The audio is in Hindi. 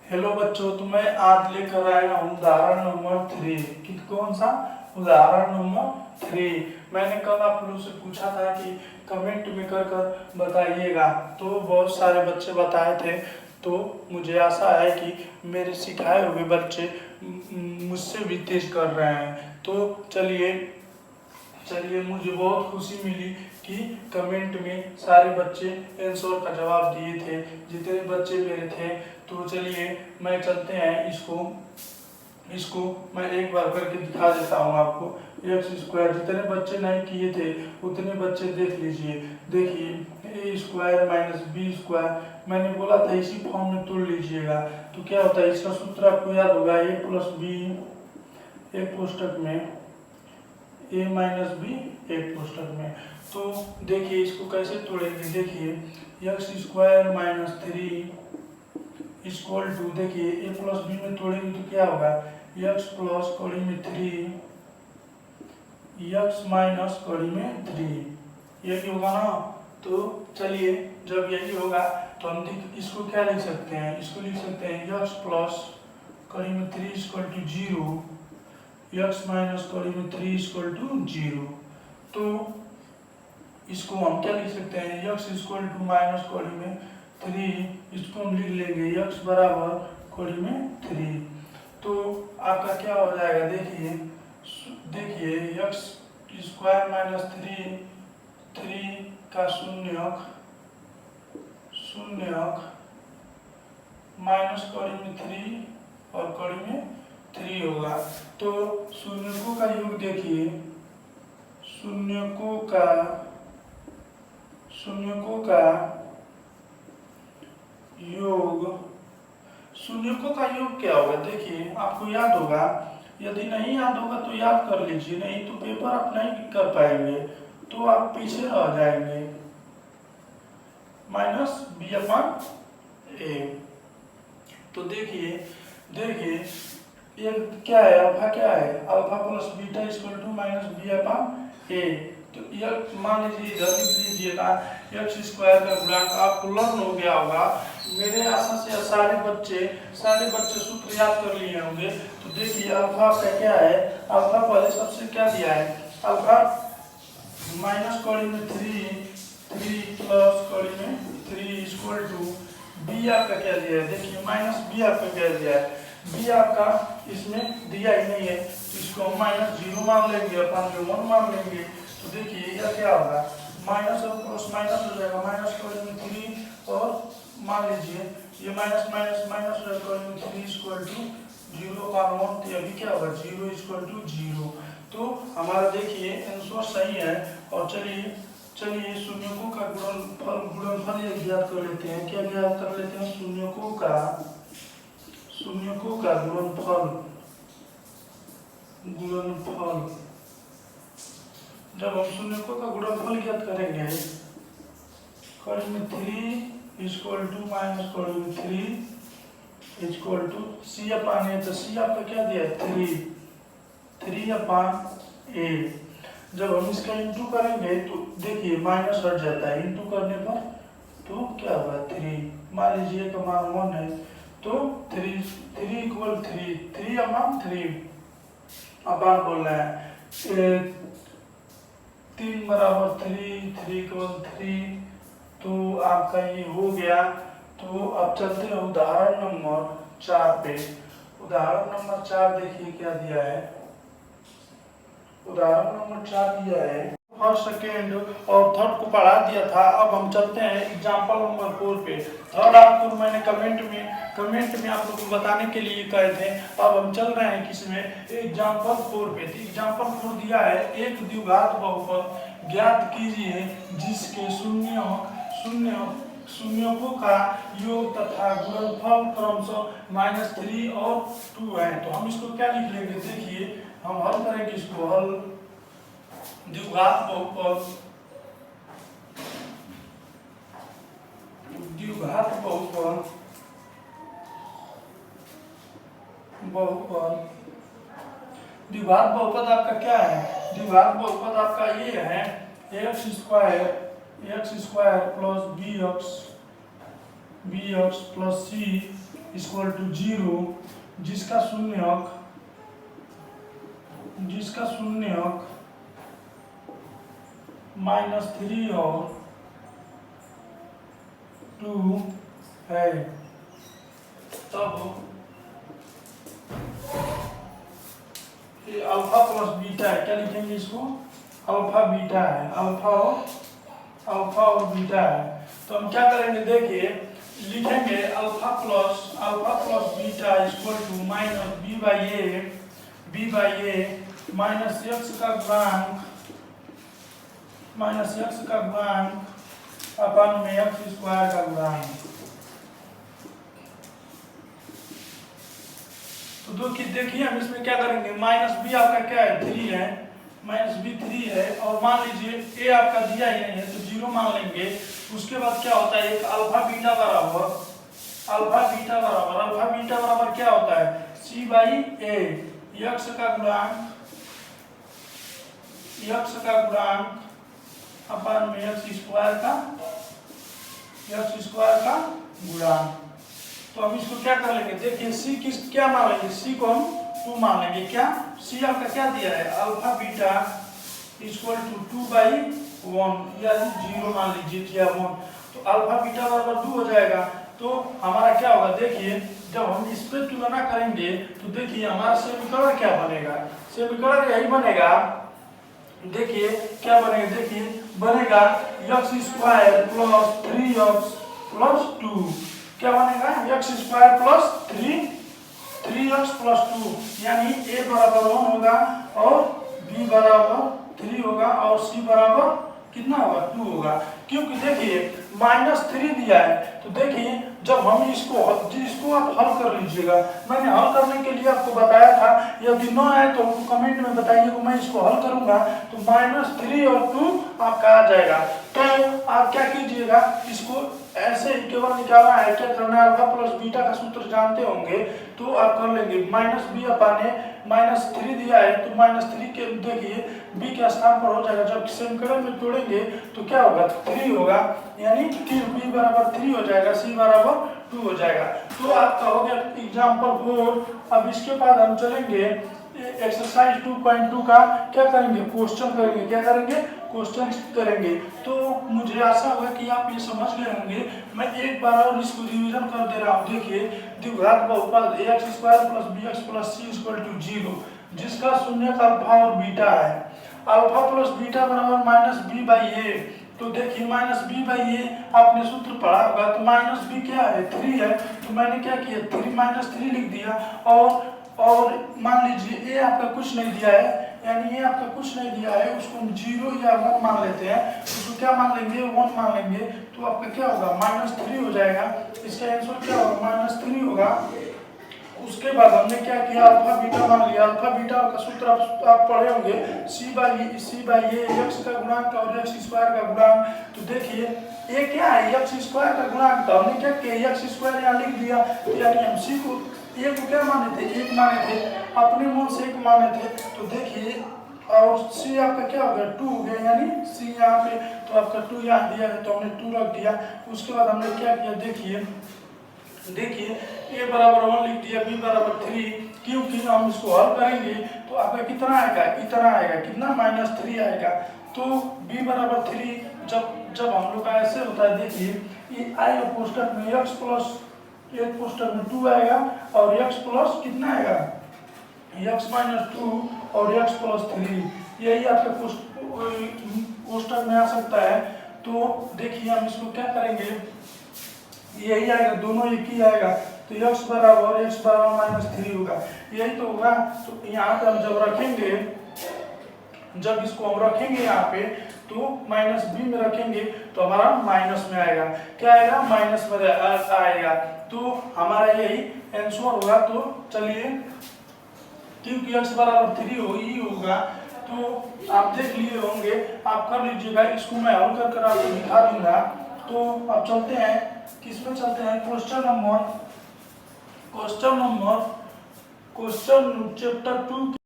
हेलो बच्चों, तो मैं आज लेकर आया हूँ उदाहरण नंबर 3। कौन सा उदाहरण नंबर 3? मैंने कल आप लोगों से पूछा था कि कमेंट में कर कर बताइएगा, तो बहुत सारे बच्चे बताए थे। तो मुझे आशा है कि मेरे सिखाए हुए बच्चे मुझसे भी तेज कर रहे हैं। तो चलिए चलिए मुझे बहुत खुशी मिली कि कमेंट में सारे बच्चे आंसर का जवाब दिए थे, जितने बच्चे मेरे थे। तो चलिए मैं चलते हैं, इसको मैं एक बार करके दिखा देता हूँ आपको। एक्स स्क्वायर जितने बच्चे नहीं किए थे उतने बच्चे देख लीजिए। देखिए ए स्क्वायर माइनस बी स्क्वायर, मैंने बोला था इसी फॉर्म में तोड़ लीजिएगा। तो क्या होता है, इसका सूत्र आपको याद होगा, ए प्लस बी एक कोष्टक में, ए माइनस बी एक कोष्टक में। तो देखिए इसको कैसे तोड़ेंगे। देखिए x square minus 3 equal to, देखिए ए प्लस बी में तोड़ेंगे तो क्या होगा, एक्स प्लस कड़ी में 3 एक्स माइनस कड़ी में 3, यही होगा ना। तो चलिए जब यही होगा तो हम इसको क्या लिख सकते हैं, इसको लिख सकते हैं एक्स प्लस कड़ी में 3 इक्वल टू 0, एक्स माइनस कड़ी में 3 इक्वल टू 0। तो इसको हम क्या लिख सकते हैं, एक्स इक्वल टू माइनस कड़ी में 3, इसको हम लिख लेंगे एक्स बराबर कड़ी में 3। तो आपका क्या हो जाएगा, देखिए एक्स स्क्वायर माइनस 3 का शून्यक माइनस कड़ी में 3 और कड़ी में 3 होगा। तो शून्यकों का योग देखिए, शून्यकों का योग क्या होगा। देखिए आपको याद होगा, यदि नहीं याद होगा तो याद कर लीजिए, नहीं तो पेपर आप नहीं कर पाएंगे, तो आप पीछे रह जाएंगे। Minus B upon A. तो देखिए ये क्या है, अल्फा क्या है, alpha plus beta equal to minus B upon A. तो यह मान लीजिए इधर लिख लीजिएगा, एक्स स्क्वायर का गुणांक आपको लर्न हो गया होगा। मेरे आशा से सारे बच्चे सूत्र याद कर लिए होंगे। तो देखिए अल्फा का क्या है, अल्फा पहले सबसे क्या दिया है, अल्फा माइनस कड़ी में 3 प्लस कड़ी में 3 इक्वल टू बी आपका क्या दिया है, देखिए माइनस बी आपका क्या दिया है, बी आपका इसमें दिया ही नहीं है, तो इसको हम माइनस 0 मान लेंगे, अपन में 1 मान लेंगे। तो देखिए यह क्या होगा, माइनस और प्लस माइनस हो जाएगा, माइनस कड़ी में 3 और मान लीजिए ये माइनस माइनस माइनस हो जाएगा, कड़ी में 3 इक्वल टू 0/1, तो अभी क्या होगा 0 इक्वल टू 0। तो हमारा देखिए आंसर सही है। और चलिए शून्यकों का गुणनफल ज्ञात कर लेते हैं। क्या ज्ञात कर लेते हैं, शून्यकों का गुणनफल। जब हम शून्यकों का गुणनफल ज्ञात करेंगे, कड़ी में 3 इक्वल टू माइनस कड़ी में 3 इक्वल टू सी अपान ए। तो सी आपका क्या दिया है, 3 अपान ए। जब हम इसका इंटू करेंगे तो देखिए माइनस हट जाता है, इंटू करने पर तो क्या होगा 3, मान लीजिए का मान 1 है, तो 3 इक्वल 3 अपान 3 अपान बोल रहे हैं 3 बराबर 3 इक्वल 3। तो आपका ये हो गया। तो अब चलते हैं उदाहरण नंबर 4 पे। उदाहरण नंबर 4 देखिए क्या दिया है, उदाहरण नंबर 4 दिया है, फर्स्ट सेकेंड और थर्ड को पढ़ा दिया था। अब हम चलते हैं एग्जाम्पल नंबर 4 पे। थर्ड आपको मैंने कमेंट में आप लोगों को बताने के लिए कहे थे। अब हम चल रहे हैं किसमें, एग्जाम्पल 4 पे। एग्जाम्पल 4 दिया है, एक द्विघात बहुपद ज्ञात कीजिए जिसके शून्यकों का योग तथा गुणनफल क्रमशः -3 और 2 है। तो हम इसको क्या लिख लेंगे, देखिए हम हल करेंगे इसको, हल द्विघात बहुपद द्विघात बहुपद आपका क्या है, द्विघात बहुपद आपका ये है, x square plus b x plus c equal to 0, जिसका शून्यक -3 और 2 है। तब ये अल्फा प्लस बीटा है, क्या लिखेंगे इसको? अल्फा बीटा है, अल्फा और बीटा है। तो हम क्या करेंगे, देखिए लिखेंगे alpha plus beta equal to minus b by a minus x का गुणांक अपन में एक्स स्क्वायर का गुणांक। तो देखिए हम इसमें क्या करेंगे, माइनस बी आपका क्या है, 3 है, माइनस बी 3 है, और मान लीजिए ए आपका दिया ही नहीं है तो 0 मान लेंगे। उसके बाद क्या होता है, एक अल्फा बीटा बराबर क्या होता है, सी बाई ए, यक्स का गुणांक अपन में एक्स स्क्वायर का गुणांक। तो हम इसको क्या कर लेंगे, देखिए सी क्या मान लेंगे, सी को हम 2 मान लेंगे। क्या सी आपका क्या दिया है, अल्फा बीटा इक्वल टू 2/1 यानी 0 मान लीजिए क्या 1, तो अल्फा बीटा बराबर 2 हो जाएगा। तो हमारा क्या होगा, देखिए जब हम इस पे तुलना करेंगे तो देखिए हमारा समीकरण क्या बनेगा, समीकरण यही बनेगा। देखिए क्या बनेगा, देखिए बनेगा x square plus 3x plus 2, क्या बनेगा, x square plus 3x plus 2, यानी a बराबर 1 होगा और b बराबर 3 होगा और c बराबर कितना होगा, 2 होगा। क्योंकि देखिए -3 दिया है, तो देखिए जब हम इसको आप हल कर लीजिएगा। मैंने हल करने के लिए आपको बताया था, यदि न आए तो हमको कमेंट में बताइएगा, मैं इसको हल करूंगा तो -3 और 2 आपका आ जाएगा। तो आप क्या कीजिएगा, इसको ऐसे ही केवल निकालना है, क्या करना है, अल्फा प्लस बीटा का सूत्र जानते होंगे तो आप कर लेंगे। -b अपाने -3 दिया है तो -3 के देखिए b के स्थान पर हो जाएगा, जब समीकरण में तोड़ेंगे तो क्या होगा, 3 होगा, यानी b बराबर 3 हो जाएगा, c बराबर 2 हो जाएगा। तो आप कहोगे एग्जाम्पल 4। अब इसके बाद हम चलेंगे एक्सरसाइज 2.2 का क्या करेंगे, क्वेश्चन करेंगे। क्या करेंगे, क्वेश्चन करेंगे। तो मुझे आशा हुआ कि आप ये समझ गए होंगे। मैं एक बार और इसको रिवीजन कर दे रहा हूँ। देखिए द्विघात बहुपद ax square plus bx plus c equal to 0, जिसका शून्यक अल्फा और बीटा है। अल्फा प्लस बीटा बराबर माइनस बी बाई ए। तो देखिए माइनस बी बाई ए आपने सूत्र पढ़ा होगा, तो माइनस बी क्या है, 3 है, तो मैंने क्या किया, 3 लिख दिया। और मान लीजिए ए आपका कुछ नहीं दिया है, यानी ये आपका कुछ नहीं दिया है, उसको हम 0 या 1 मान लेते हैं। उसको क्या मान लेंगे, 1 मान लेंगे, तो आपका क्या होगा, -3 हो जाएगा। इसका आंसर क्या होगा, -3 होगा। उसके बाद हमने क्या किया, अल्फा बीटा मान लिया। अल्फा बीटा का सूत्र आप पढ़े होंगे, सी बाई ए, एक्स का गुणांक और एक्स स्क्वायर का गुणांक। तो देखिए ये क्या है, एक्स स्क्वायर का गुणांक, तो हमने क्या किया, एक्स स्क्वायर यहाँ लिख दिया, यानी हम सी को ए को क्या माने थे, 1 माने थे, अपने मन से 1 माने थे। तो देखिए और सी आपका क्या हो गया, 2 हो गया, यानी सी यहाँ पे, तो आपका 2 यहाँ दिया है तो हमने 2 रख दिया। उसके बाद हमने क्या किया, देखिए a बराबर 1 लिख दिया, b बराबर 3, क्योंकि हम इसको हल करेंगे तो आपका कितना आएगा, इतना आएगा, कितना, -3 आएगा। तो b बराबर 3 जब हम लोग का ऐसे होता है, देखिए ये आएगा कोष्ठक में x प्लस, एक कोष्ठक में 2 आएगा और x प्लस कितना आएगा, x माइनस 2 और x प्लस 3, यही आपका कोष्ठक में आ सकता है। तो देखिए हम इसको क्या करेंगे, यही आएगा, दोनों एक ही आएगा, तो x बराबर -3 होगा, यही तो होगा। तो यहाँ पे हम जब इसको हम रखेंगे यहाँ पे, तो -b में रखेंगे तो हमारा माइनस में आएगा, क्या आएगा, माइनस में आएगा। तो हमारा यही आंसर होगा। तो चलिए, क्योंकि x बराबर 3 होगा, तो आप देख लिए होंगे, आप कर लीजिएगा। इसको मैं हल कर आपको दिखा दूंगा। तो अब चलते हैं, किसमें चलते हैं, क्वेश्चन चैप्टर 2